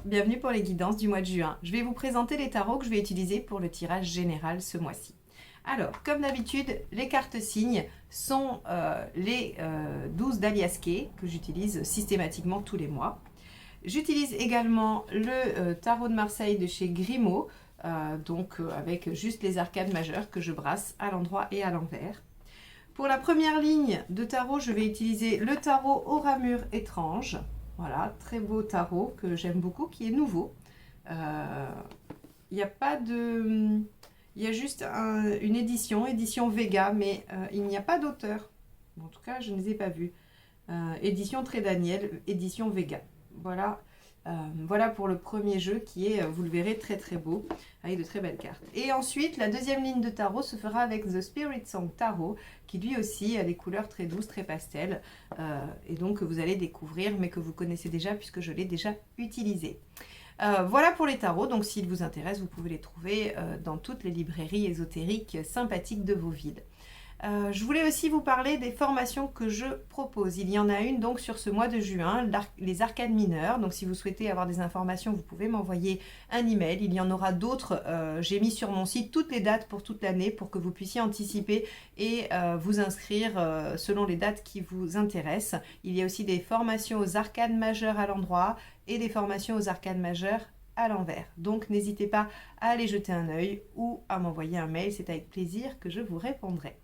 bienvenue pour les guidances du mois de juin. Je vais vous présenter les tarots que je vais utiliser pour le tirage général ce mois-ci. Alors, comme d'habitude, les cartes signes sont les 12 d'Aliaské que j'utilise systématiquement tous les mois. J'utilise également le tarot de Marseille de chez Grimaud, avec juste les arcades majeures que je brasse à l'endroit et à l'envers. Pour la première ligne de tarot, je vais utiliser le tarot au ramure étrange. Voilà, très beau tarot que j'aime beaucoup, qui est nouveau. Il n'y a pas de... Il y a juste une édition Vega, mais il n'y a pas d'auteur. En tout cas, je ne les ai pas vus. Édition Très Daniel, édition Vega. Voilà. Voilà pour le premier jeu qui est, vous le verrez, très très beau, avec de très belles cartes. Et ensuite, la deuxième ligne de tarot se fera avec The Spirit Song Tarot, qui lui aussi a des couleurs très douces, très pastel, et donc que vous allez découvrir, mais que vous connaissez déjà puisque je l'ai déjà utilisé. Voilà pour les tarots, donc s'ils vous intéressent, vous pouvez les trouver dans toutes les librairies ésotériques sympathiques de vos villes. Je voulais aussi vous parler des formations que je propose. Il y en a une donc sur ce mois de juin, les arcades mineures. Donc si vous souhaitez avoir des informations, vous pouvez m'envoyer un email. Il y en aura d'autres. J'ai mis sur mon site toutes les dates pour toute l'année pour que vous puissiez anticiper et vous inscrire selon les dates qui vous intéressent. Il y a aussi des formations aux arcades majeures à l'endroit et des formations aux arcades majeures à l'envers. Donc n'hésitez pas à aller jeter un œil ou à m'envoyer un mail. C'est avec plaisir que je vous répondrai.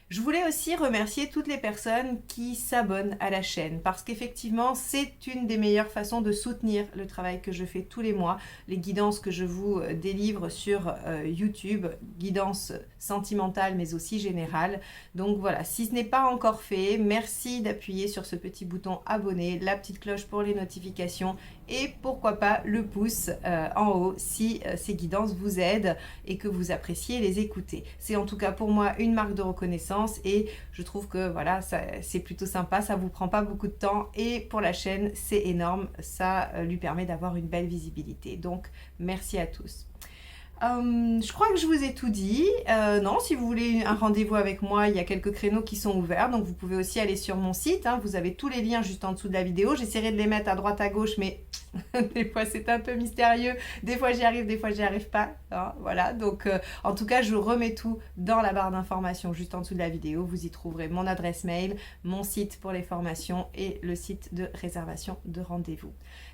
Je voulais aussi remercier toutes les personnes qui s'abonnent à la chaîne parce qu'effectivement, c'est une des meilleures façons de soutenir le travail que je fais tous les mois, les guidances que je vous délivre sur YouTube, guidances sentimentales mais aussi générales. Donc voilà, si ce n'est pas encore fait, merci d'appuyer sur ce petit bouton abonner, la petite cloche pour les notifications et pourquoi pas le pouce en haut si ces guidances vous aident et que vous appréciez les écouter. C'est en tout cas pour moi une marque de reconnaissance et je trouve que voilà, c'est plutôt sympa, ça vous prend pas beaucoup de temps et pour la chaîne c'est énorme, ça lui permet d'avoir une belle visibilité. Donc merci à tous. Je crois que je vous ai tout dit. Non, si vous voulez un rendez-vous avec moi, il y a quelques créneaux qui sont ouverts. Donc vous pouvez aussi aller sur mon site. Vous avez tous les liens juste en dessous de la vidéo. J'essaierai de les mettre à droite à gauche, mais des fois c'est un peu mystérieux. Des fois j'y arrive, des fois j'y arrive pas. Voilà, donc en tout cas, je remets tout dans la barre d'informations juste en dessous de la vidéo. Vous y trouverez mon adresse mail, mon site pour les formations et le site de réservation de rendez-vous.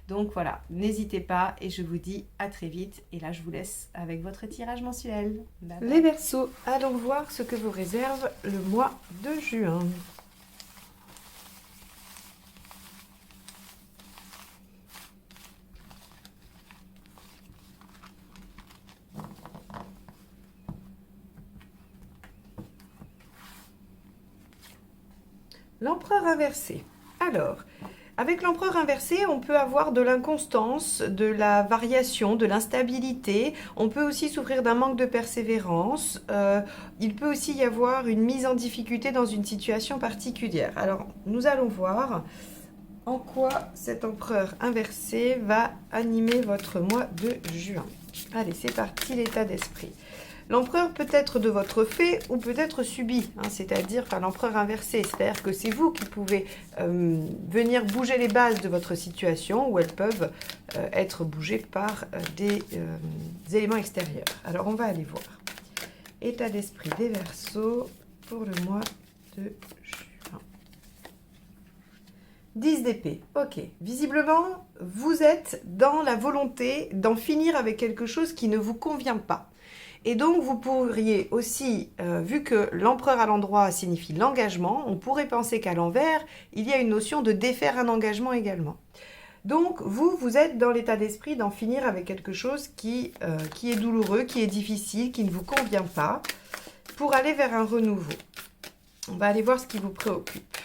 Donc voilà, n'hésitez pas et je vous dis à très vite. Et là, je vous laisse avec votre tirage mensuel. Bye bye. Les Verseaux, allons voir ce que vous réserve le mois de juin. L'empereur inversé. Alors, avec l'empereur inversé, on peut avoir de l'inconstance, de la variation, de l'instabilité. On peut aussi souffrir d'un manque de persévérance. Il peut aussi y avoir une mise en difficulté dans une situation particulière. Alors, nous allons voir en quoi cet empereur inversé va animer votre mois de juin. Allez, c'est parti, l'état d'esprit. L'empereur peut être de votre fait ou peut être subi, c'est-à-dire par l'empereur inversé. C'est-à-dire que c'est vous qui pouvez venir bouger les bases de votre situation ou elles peuvent être bougées par des éléments extérieurs. Alors, on va aller voir. État d'esprit des Verseaux pour le mois de juin. 10 d'épée. Ok. Visiblement, vous êtes dans la volonté d'en finir avec quelque chose qui ne vous convient pas. Et donc, vous pourriez aussi, vu que l'empereur à l'endroit signifie l'engagement, on pourrait penser qu'à l'envers, il y a une notion de défaire un engagement également. Donc, vous êtes dans l'état d'esprit d'en finir avec quelque chose qui est douloureux, qui est difficile, qui ne vous convient pas, pour aller vers un renouveau. On va aller voir ce qui vous préoccupe.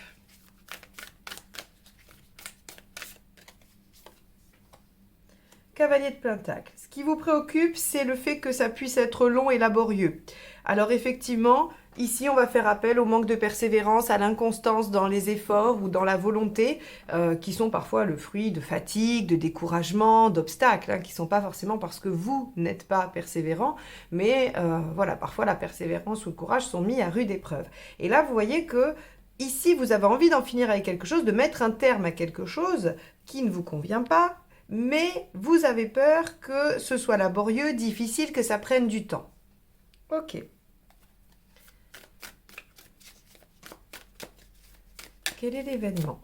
Cavalier de Pentacle. Ce qui vous préoccupe, c'est le fait que ça puisse être long et laborieux. Alors effectivement, ici on va faire appel au manque de persévérance, à l'inconstance dans les efforts ou dans la volonté, qui sont parfois le fruit de fatigue, de découragement, d'obstacles, qui ne sont pas forcément parce que vous n'êtes pas persévérant, mais voilà, parfois la persévérance ou le courage sont mis à rude épreuve. Et là, vous voyez que ici, vous avez envie d'en finir avec quelque chose, de mettre un terme à quelque chose qui ne vous convient pas, mais vous avez peur que ce soit laborieux, difficile, que ça prenne du temps. Ok. Quel est l'événement?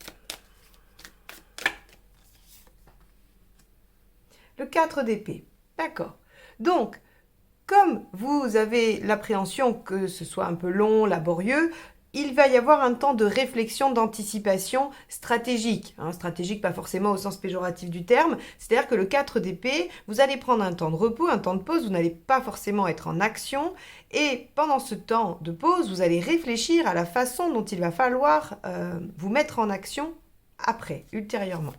Le 4 d'épée. D'accord. Donc, comme vous avez l'appréhension que ce soit un peu long, laborieux, il va y avoir un temps de réflexion, d'anticipation stratégique. Stratégique, pas forcément au sens péjoratif du terme. C'est-à-dire que le 4 d'épée, vous allez prendre un temps de repos, un temps de pause. Vous n'allez pas forcément être en action. Et pendant ce temps de pause, vous allez réfléchir à la façon dont il va falloir vous mettre en action après, ultérieurement.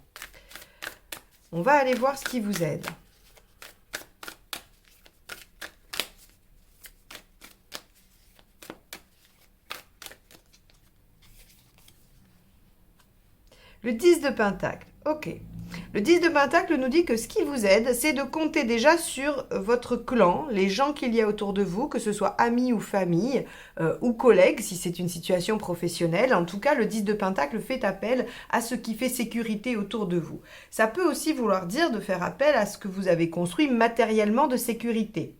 On va aller voir ce qui vous aide. Le 10 de Pentacle, ok. Le 10 de Pentacle nous dit que ce qui vous aide, c'est de compter déjà sur votre clan, les gens qu'il y a autour de vous, que ce soit amis ou famille, ou collègues, si c'est une situation professionnelle. En tout cas, le 10 de Pentacle fait appel à ce qui fait sécurité autour de vous. Ça peut aussi vouloir dire de faire appel à ce que vous avez construit matériellement de sécurité.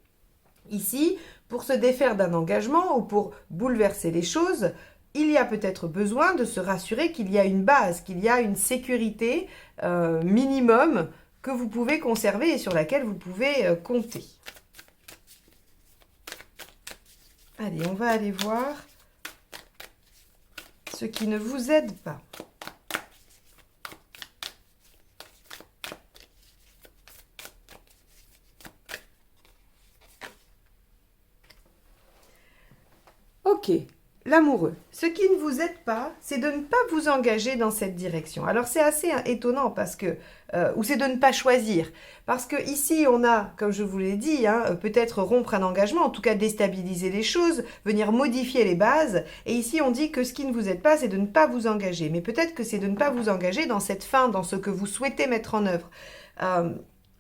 Ici, pour se défaire d'un engagement ou pour bouleverser les choses, il y a peut-être besoin de se rassurer qu'il y a une base, qu'il y a une sécurité minimum que vous pouvez conserver et sur laquelle vous pouvez compter. Allez, on va aller voir ce qui ne vous aide pas. Ok. L'amoureux. Ce qui ne vous aide pas, c'est de ne pas vous engager dans cette direction. Alors c'est assez étonnant parce que, ou c'est de ne pas choisir. Parce que ici on a, comme je vous l'ai dit, peut-être rompre un engagement, en tout cas déstabiliser les choses, venir modifier les bases. Et ici on dit que ce qui ne vous aide pas, c'est de ne pas vous engager. Mais peut-être que c'est de ne pas vous engager dans cette fin, dans ce que vous souhaitez mettre en œuvre.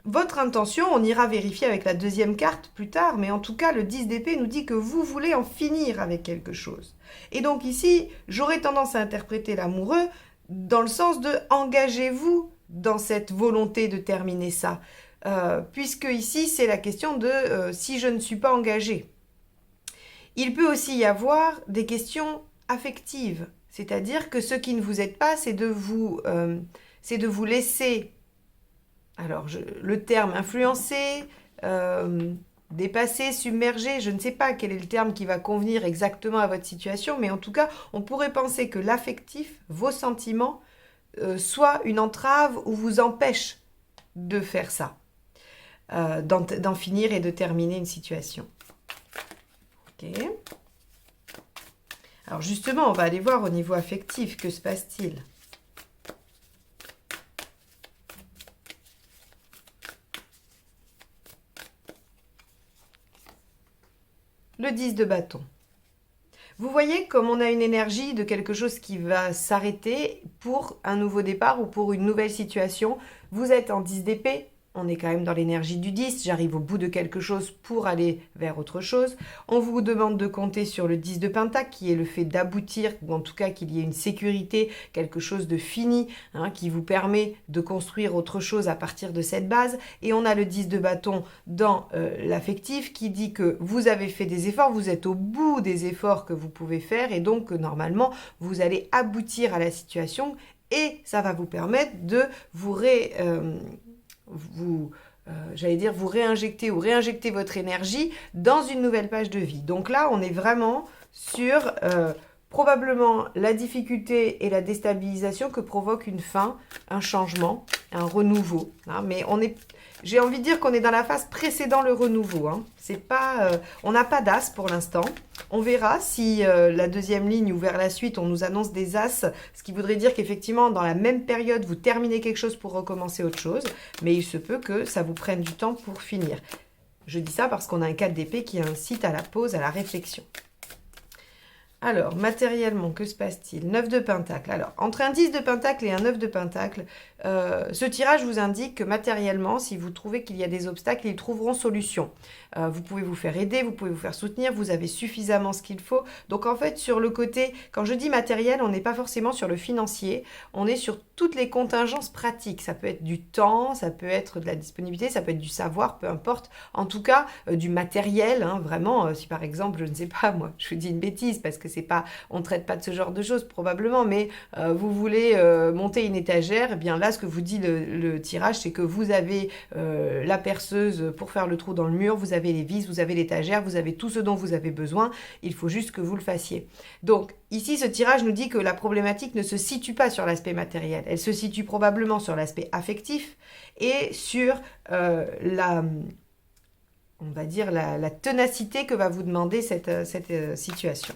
Votre intention, on ira vérifier avec la deuxième carte plus tard, mais en tout cas, le 10 d'épée nous dit que vous voulez en finir avec quelque chose. Et donc ici, j'aurais tendance à interpréter l'amoureux dans le sens de engagez-vous dans cette volonté de terminer ça. Puisque ici, c'est la question de si je ne suis pas engagée. Il peut aussi y avoir des questions affectives, c'est-à-dire que ce qui ne vous aide pas, c'est de vous laisser... Alors, le terme influencer, dépasser, submerger, je ne sais pas quel est le terme qui va convenir exactement à votre situation, mais en tout cas, on pourrait penser que l'affectif, vos sentiments, soit une entrave ou vous empêche de faire ça, d'en finir et de terminer une situation. Ok. Alors justement, on va aller voir au niveau affectif, que se passe-t-il ? Le 10 de bâton. Vous voyez comme on a une énergie de quelque chose qui va s'arrêter pour un nouveau départ ou pour une nouvelle situation. Vous êtes en 10 d'épée. On est quand même dans l'énergie du 10, j'arrive au bout de quelque chose pour aller vers autre chose. On vous demande de compter sur le 10 de Pentacle, qui est le fait d'aboutir, ou en tout cas qu'il y ait une sécurité, quelque chose de fini, qui vous permet de construire autre chose à partir de cette base. Et on a le 10 de bâton dans l'affectif, qui dit que vous avez fait des efforts, vous êtes au bout des efforts que vous pouvez faire, et donc normalement, vous allez aboutir à la situation, et ça va vous permettre de vous vous réinjecter ou réinjecter votre énergie dans une nouvelle page de vie. Donc là, on est vraiment sur probablement la difficulté et la déstabilisation que provoque une fin, un changement, un renouveau. Mais j'ai envie de dire qu'on est dans la phase précédant le renouveau. C'est pas, on n'a pas d'as pour l'instant. On verra si la deuxième ligne ou vers la suite, on nous annonce des as, ce qui voudrait dire qu'effectivement, dans la même période, vous terminez quelque chose pour recommencer autre chose. Mais il se peut que ça vous prenne du temps pour finir. Je dis ça parce qu'on a un 4 d'épée qui incite à la pause, à la réflexion. Alors, matériellement, que se passe-t-il? 9 de Pentacle. Alors, entre un 10 de Pentacle et un 9 de Pentacle, ce tirage vous indique que matériellement, si vous trouvez qu'il y a des obstacles, ils trouveront solution. Vous pouvez vous faire aider, vous pouvez vous faire soutenir, vous avez suffisamment ce qu'il faut. Donc, en fait, sur le côté, quand je dis matériel, on n'est pas forcément sur le financier, on est sur toutes les contingences pratiques. Ça peut être du temps, ça peut être de la disponibilité, ça peut être du savoir, peu importe. En tout cas, du matériel, hein, vraiment, si par exemple, je ne sais pas, moi, je vous dis une bêtise, parce que c'est pas, on ne traite pas de ce genre de choses probablement, mais vous voulez monter une étagère, eh bien là ce que vous dit le tirage, c'est que vous avez la perceuse pour faire le trou dans le mur, vous avez les vis, vous avez l'étagère, vous avez tout ce dont vous avez besoin, il faut juste que vous le fassiez. Donc ici ce tirage nous dit que la problématique ne se situe pas sur l'aspect matériel, elle se situe probablement sur l'aspect affectif et sur on va dire la ténacité que va vous demander cette situation.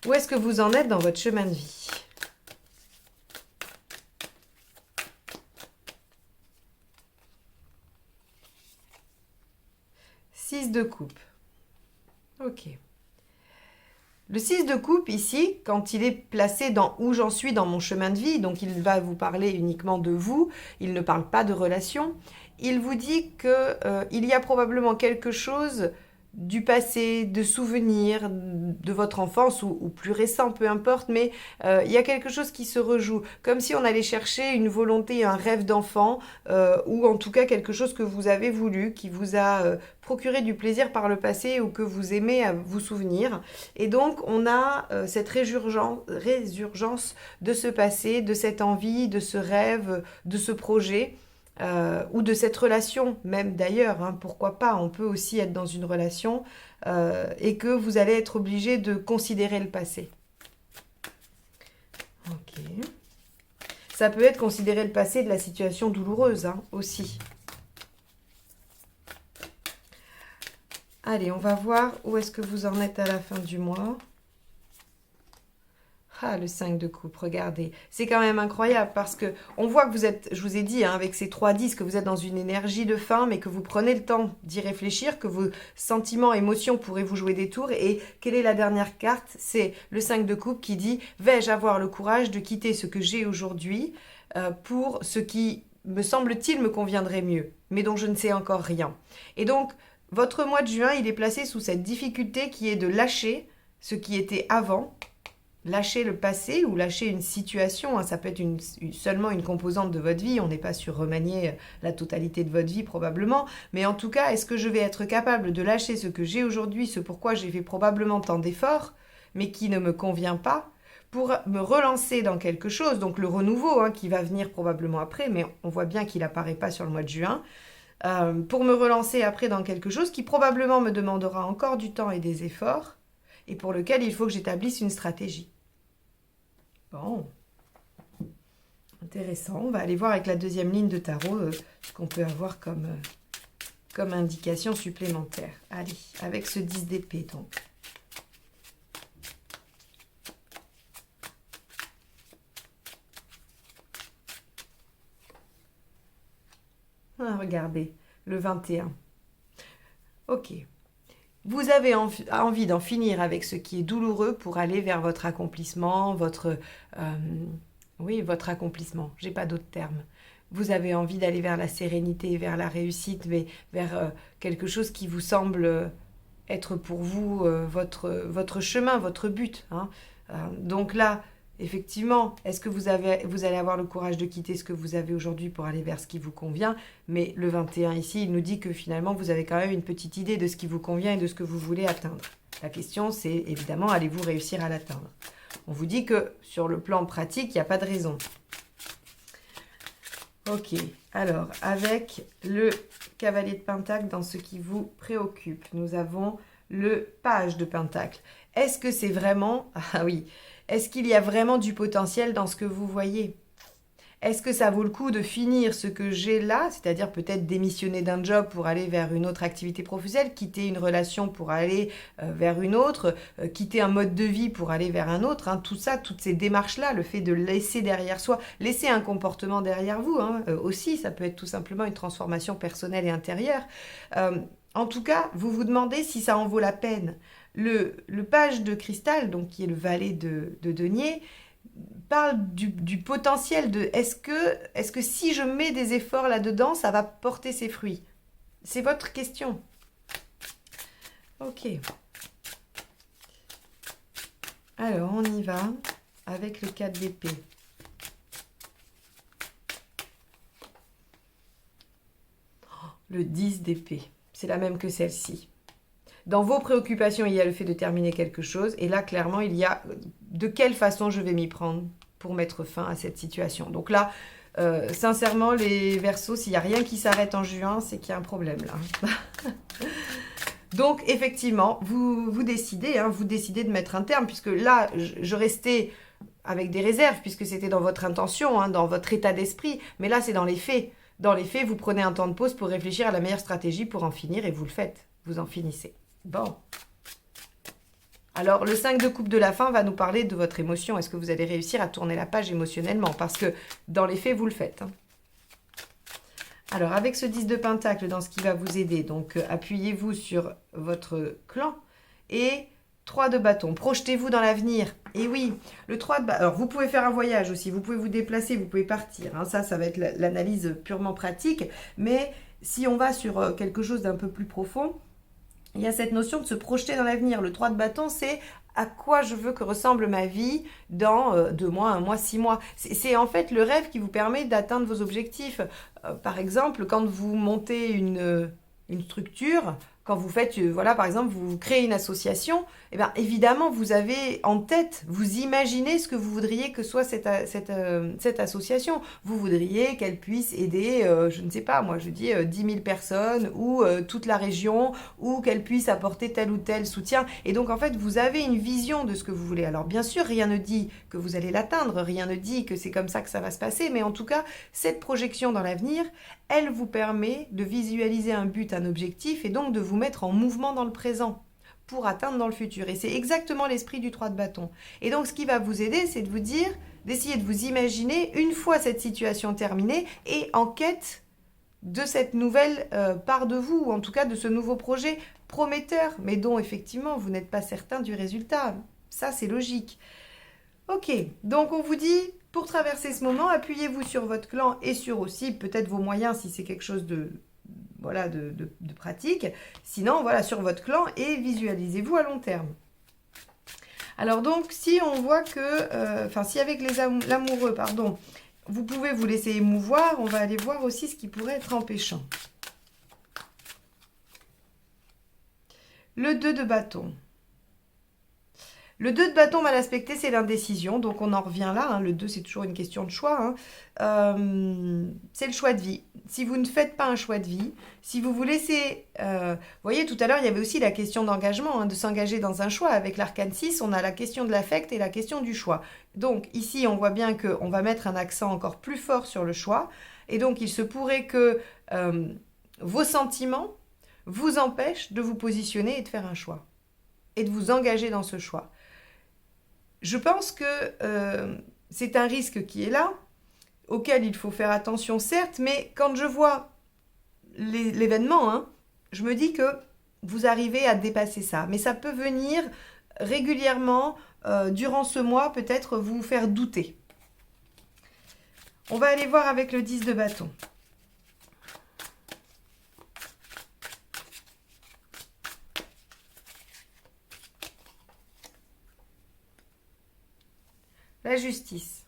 Où est-ce que vous en êtes dans votre chemin de vie? Six de coupe. Ok. Le 6 de coupe, ici, quand il est placé dans où j'en suis dans mon chemin de vie, donc il va vous parler uniquement de vous, il ne parle pas de relation, il vous dit qu'il y a probablement quelque chose du passé, de souvenirs de votre enfance ou plus récent, peu importe, mais il y a quelque chose qui se rejoue, comme si on allait chercher une volonté, un rêve d'enfant, ou en tout cas quelque chose que vous avez voulu, qui vous a procuré du plaisir par le passé ou que vous aimez vous souvenir. Et donc on a cette résurgence de ce passé, de cette envie, de ce rêve, de ce projet. Ou de cette relation même d'ailleurs, hein, pourquoi pas, on peut aussi être dans une relation et que vous allez être obligé de considérer le passé. Ok. Ça peut être considérer le passé de la situation douloureuse hein, aussi. Allez, on va voir où est-ce que vous en êtes à la fin du mois. Ah, le 5 de coupe, regardez. C'est quand même incroyable parce que on voit que vous êtes, je vous ai dit, hein, avec ces 3-10, que vous êtes dans une énergie de fin, mais que vous prenez le temps d'y réfléchir, que vos sentiments, émotions pourraient vous jouer des tours. Et quelle est la dernière carte? C'est le 5 de coupe qui dit « Vais-je avoir le courage de quitter ce que j'ai aujourd'hui pour ce qui, me semble-t-il, me conviendrait mieux, mais dont je ne sais encore rien ?» Et donc, votre mois de juin, il est placé sous cette difficulté qui est de lâcher ce qui était avant, lâcher le passé ou lâcher une situation, hein, ça peut être seulement une composante de votre vie, on n'est pas sur remanier la totalité de votre vie probablement, mais en tout cas, est-ce que je vais être capable de lâcher ce que j'ai aujourd'hui, ce pourquoi j'ai fait probablement tant d'efforts, mais qui ne me convient pas, pour me relancer dans quelque chose, donc le renouveau hein, qui va venir probablement après, mais on voit bien qu'il n'apparaît pas sur le mois de juin, pour me relancer après dans quelque chose qui probablement me demandera encore du temps et des efforts, et pour lequel il faut que j'établisse une stratégie. Bon, intéressant. On va aller voir avec la deuxième ligne de tarot ce qu'on peut avoir comme indication supplémentaire. Allez, avec ce 10 d'épée donc. Ah, regardez, le 21. Ok. Vous avez envie d'en finir avec ce qui est douloureux pour aller vers votre accomplissement, votre accomplissement. J'ai pas d'autres termes. Vous avez envie d'aller vers la sérénité, vers la réussite, mais vers quelque chose qui vous semble être pour vous votre chemin, votre but. Hein. Donc là, effectivement, est-ce que vous allez avoir le courage de quitter ce que vous avez aujourd'hui pour aller vers ce qui vous convient? Mais le 21 ici, il nous dit que finalement, vous avez quand même une petite idée de ce qui vous convient et de ce que vous voulez atteindre. La question, c'est évidemment, allez-vous réussir à l'atteindre? On vous dit que sur le plan pratique, il n'y a pas de raison. Ok, alors, avec le cavalier de Pentacle dans ce qui vous préoccupe, nous avons le page de Pentacle. Est-ce que c'est vraiment... Ah oui, est-ce qu'il y a vraiment du potentiel dans ce que vous voyez? Est-ce que ça vaut le coup de finir ce que j'ai là, c'est-à-dire peut-être démissionner d'un job pour aller vers une autre activité professionnelle, quitter une relation pour aller vers une autre, quitter un mode de vie pour aller vers un autre, hein, tout ça, toutes ces démarches-là, le fait de laisser derrière soi, laisser un comportement derrière vous, hein, aussi, ça peut être tout simplement une transformation personnelle et intérieure. En tout cas, vous vous demandez si ça en vaut la peine. Le page de cristal, donc qui est le valet de denier, parle du potentiel de est-ce que si je mets des efforts là-dedans, ça va porter ses fruits? C'est votre question. Ok. Alors, on y va avec le 4 d'épée. Le 10 d'épée. C'est la même que celle-ci. Dans vos préoccupations, il y a le fait de terminer quelque chose. Et là, clairement, il y a de quelle façon je vais m'y prendre pour mettre fin à cette situation. Donc là, sincèrement, les Verseaux, s'il n'y a rien qui s'arrête en juin, c'est qu'il y a un problème là. Donc, effectivement, vous décidez, vous décidez de mettre un terme, puisque là, je restais avec des réserves, puisque c'était dans votre intention, dans votre état d'esprit. Mais là, c'est dans les faits. Dans les faits, vous prenez un temps de pause pour réfléchir à la meilleure stratégie pour en finir, et vous le faites. Vous en finissez. Bon. Alors, le 5 de coupe de la fin va nous parler de votre émotion. Est-ce que vous allez réussir à tourner la page émotionnellement? Parce que dans les faits, vous le faites. Alors, avec ce 10 de pentacle, dans ce qui va vous aider, donc appuyez-vous sur votre clan et 3 de bâton. Projetez-vous dans l'avenir. Et oui, le 3 de bâton. Alors, vous pouvez faire un voyage aussi, vous pouvez vous déplacer, vous pouvez partir. Ça va être l'analyse purement pratique. Mais si on va sur quelque chose d'un peu plus profond, il y a cette notion de se projeter dans l'avenir. Le 3 de bâton, c'est à quoi je veux que ressemble ma vie dans 2 mois, 1 mois, 6 mois. C'est en fait le rêve qui vous permet d'atteindre vos objectifs. Par exemple, quand vous montez une structure, quand vous faites, voilà, par exemple, vous créez une association, eh bien, évidemment, vous avez en tête, vous imaginez ce que vous voudriez que soit cette association. Vous voudriez qu'elle puisse aider, je ne sais pas, moi je dis 10 000 personnes ou toute la région, ou qu'elle puisse apporter tel ou tel soutien. Et donc, en fait, vous avez une vision de ce que vous voulez. Alors, bien sûr, rien ne dit que vous allez l'atteindre, rien ne dit que c'est comme ça que ça va se passer, mais en tout cas, cette projection dans l'avenir, elle vous permet de visualiser un but, un objectif, et donc de vous mettre en mouvement dans le présent pour atteindre dans le futur. Et c'est exactement l'esprit du 3 de bâton. Et donc, ce qui va vous aider, c'est de vous dire, d'essayer de vous imaginer une fois cette situation terminée et en quête de cette nouvelle part de vous, ou en tout cas de ce nouveau projet prometteur, mais dont effectivement vous n'êtes pas certain du résultat. Ça, c'est logique. Ok, donc on vous dit, pour traverser ce moment, appuyez-vous sur votre clan et sur aussi peut-être vos moyens si c'est quelque chose de pratique. Sinon, voilà, sur votre clan et visualisez-vous à long terme. Alors donc, si on voit que, si avec l'amoureux, pardon, vous pouvez vous laisser émouvoir, on va aller voir aussi ce qui pourrait être empêchant. Le 2 de bâton. Le 2 de bâton mal aspecté, c'est l'indécision, donc on en revient là. Le 2, c'est toujours une question de choix. C'est le choix de vie. Si vous ne faites pas un choix de vie, si vous vous laissez... vous voyez, tout à l'heure, il y avait aussi la question d'engagement, de s'engager dans un choix. Avec l'arcane 6, on a la question de l'affect et la question du choix. Donc ici, on voit bien qu'on va mettre un accent encore plus fort sur le choix. Et donc, il se pourrait que vos sentiments vous empêchent de vous positionner et de faire un choix. Et de vous engager dans ce choix. Je pense que c'est un risque qui est là, auquel il faut faire attention, certes, mais quand je vois l'événement, je me dis que vous arrivez à dépasser ça. Mais ça peut venir régulièrement, durant ce mois, peut-être vous faire douter. On va aller voir avec le 10 de bâton. La justice.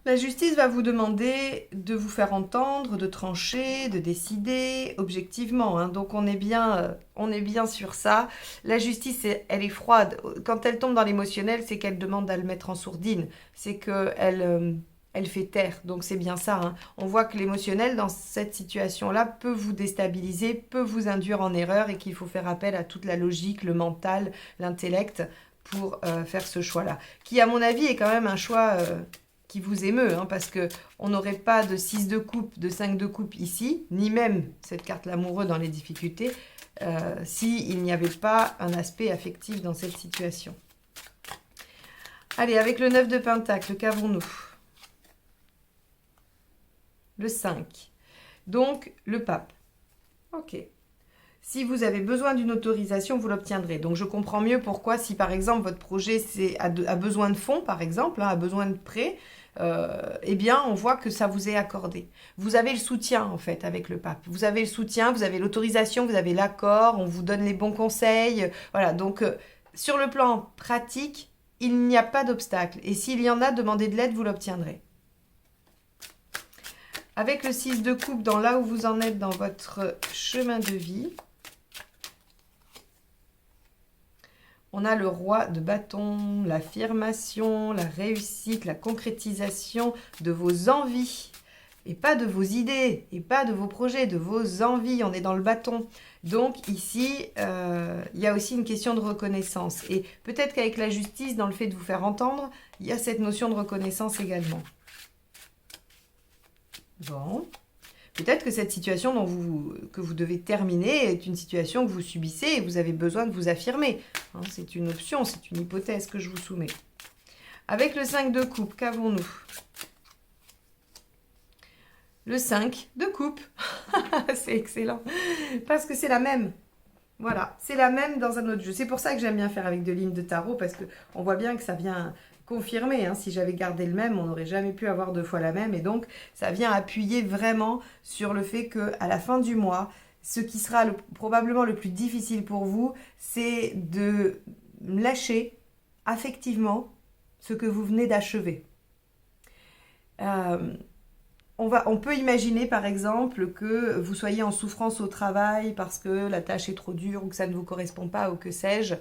La justice va vous demander de vous faire entendre, de trancher, de décider objectivement. Donc on est bien sur ça. La justice, elle est froide. Quand elle tombe dans l'émotionnel, c'est qu'elle demande à le mettre en sourdine. C'est qu'elle elle fait taire. Donc c'est bien ça. On voit que l'émotionnel, dans cette situation-là, peut vous déstabiliser, peut vous induire en erreur et qu'il faut faire appel à toute la logique, le mental, l'intellect pour faire ce choix-là. Qui, à mon avis, est quand même un choix qui vous émeut, parce qu'on n'aurait pas de 6 de coupe, de 5 de coupe ici, ni même cette carte l'amoureux dans les difficultés, s'il n'y avait pas un aspect affectif dans cette situation. Allez, avec le 9 de pentacle, qu'avons-nous? Le 5. Donc, le pape. Ok. Si vous avez besoin d'une autorisation, vous l'obtiendrez. Donc je comprends mieux pourquoi si par exemple votre projet a besoin de fonds, par exemple, a besoin de prêts, eh bien on voit que ça vous est accordé. Vous avez le soutien en fait avec le pape. Vous avez le soutien, vous avez l'autorisation, vous avez l'accord, on vous donne les bons conseils. Voilà, donc sur le plan pratique, il n'y a pas d'obstacle. Et s'il y en a, demandez de l'aide, vous l'obtiendrez. Avec le 6 de coupe, dans là où vous en êtes dans votre chemin de vie, on a le roi de bâton, l'affirmation, la réussite, la concrétisation de vos envies. Et pas de vos idées, et pas de vos projets, de vos envies. On est dans le bâton. Donc ici, il y a aussi une question de reconnaissance. Et peut-être qu'avec la justice, dans le fait de vous faire entendre, il y a cette notion de reconnaissance également. Bon. Peut-être que cette situation que vous devez terminer est une situation que vous subissez et vous avez besoin de vous affirmer. Hein, c'est une option, c'est une hypothèse que je vous soumets. Avec le 5 de coupe, qu'avons-nous? Le 5 de coupe. C'est excellent. Parce que c'est la même. Voilà, c'est la même dans un autre jeu. C'est pour ça que j'aime bien faire avec deux lignes de tarot, parce qu'on voit bien que ça vient confirmer. Hein. Si j'avais gardé le même, on n'aurait jamais pu avoir deux fois la même. Et donc, ça vient appuyer vraiment sur le fait qu'à la fin du mois, ce qui sera probablement le plus difficile pour vous, c'est de lâcher affectivement ce que vous venez d'achever. On peut imaginer par exemple que vous soyez en souffrance au travail parce que la tâche est trop dure ou que ça ne vous correspond pas ou que sais-je,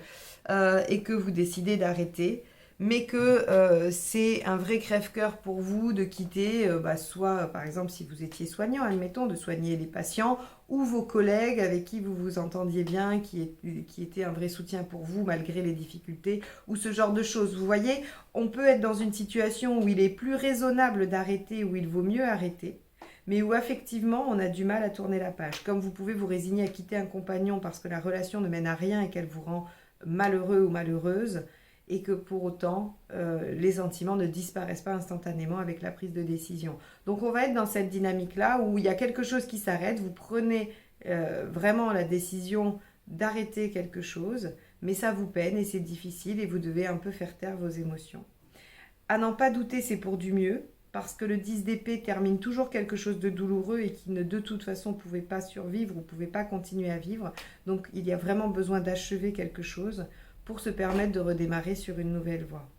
et que vous décidez d'arrêter, mais que c'est un vrai crève-cœur pour vous de quitter, soit par exemple si vous étiez soignant, admettons, de soigner les patients ou vos collègues avec qui vous vous entendiez bien, qui étaient un vrai soutien pour vous malgré les difficultés ou ce genre de choses. Vous voyez, on peut être dans une situation où il est plus raisonnable d'arrêter, où il vaut mieux arrêter, mais où effectivement on a du mal à tourner la page. Comme vous pouvez vous résigner à quitter un compagnon parce que la relation ne mène à rien et qu'elle vous rend malheureux ou malheureuse, et que pour autant, les sentiments ne disparaissent pas instantanément avec la prise de décision. Donc on va être dans cette dynamique-là où il y a quelque chose qui s'arrête, vous prenez vraiment la décision d'arrêter quelque chose, mais ça vous peine et c'est difficile et vous devez un peu faire taire vos émotions. À n'en pas douter, c'est pour du mieux, parce que le 10 d'épée termine toujours quelque chose de douloureux et qui ne de toute façon ne pouvait pas survivre ou ne pouvait pas continuer à vivre. Donc il y a vraiment besoin d'achever quelque chose pour se permettre de redémarrer sur une nouvelle voie.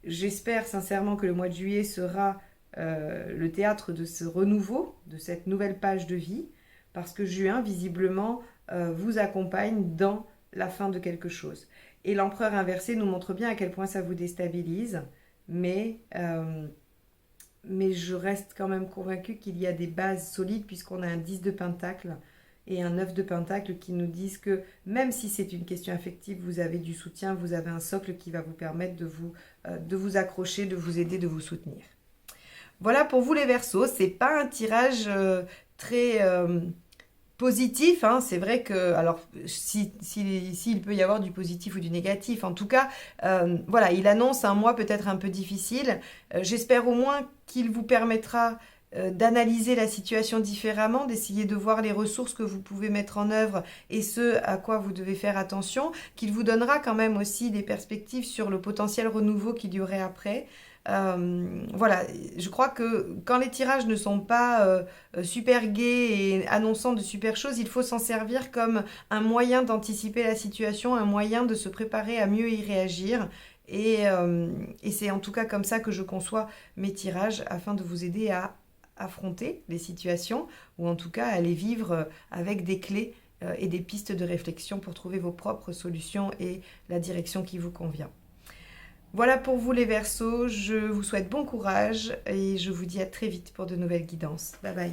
J'espère sincèrement que le mois de juillet sera le théâtre de ce renouveau, de cette nouvelle page de vie, parce que juin, visiblement, vous accompagne dans la fin de quelque chose. Et l'empereur inversé nous montre bien à quel point ça vous déstabilise, mais je reste quand même convaincue qu'il y a des bases solides, puisqu'on a un 10 de pentacle et un 9 de pentacle qui nous disent que même si c'est une question affective, vous avez du soutien, vous avez un socle qui va vous permettre de vous accrocher, de vous aider, de vous soutenir. Voilà pour vous les Verseaux, c'est pas un tirage très positif, hein. C'est vrai que, alors s'il peut y avoir du positif ou du négatif, en tout cas, voilà, il annonce un mois peut-être un peu difficile. J'espère au moins qu'il vous permettra d'analyser la situation différemment, d'essayer de voir les ressources que vous pouvez mettre en œuvre et ce à quoi vous devez faire attention, qu'il vous donnera quand même aussi des perspectives sur le potentiel renouveau qu'il y aurait après. Voilà, je crois que quand les tirages ne sont pas super gais et annonçant de super choses, il faut s'en servir comme un moyen d'anticiper la situation, un moyen de se préparer à mieux y réagir. Et c'est en tout cas comme ça que je conçois mes tirages afin de vous aider à affronter les situations ou en tout cas à les vivre avec des clés et des pistes de réflexion pour trouver vos propres solutions et la direction qui vous convient. Voilà pour vous les Verseaux, je vous souhaite bon courage et je vous dis à très vite pour de nouvelles guidances. Bye bye.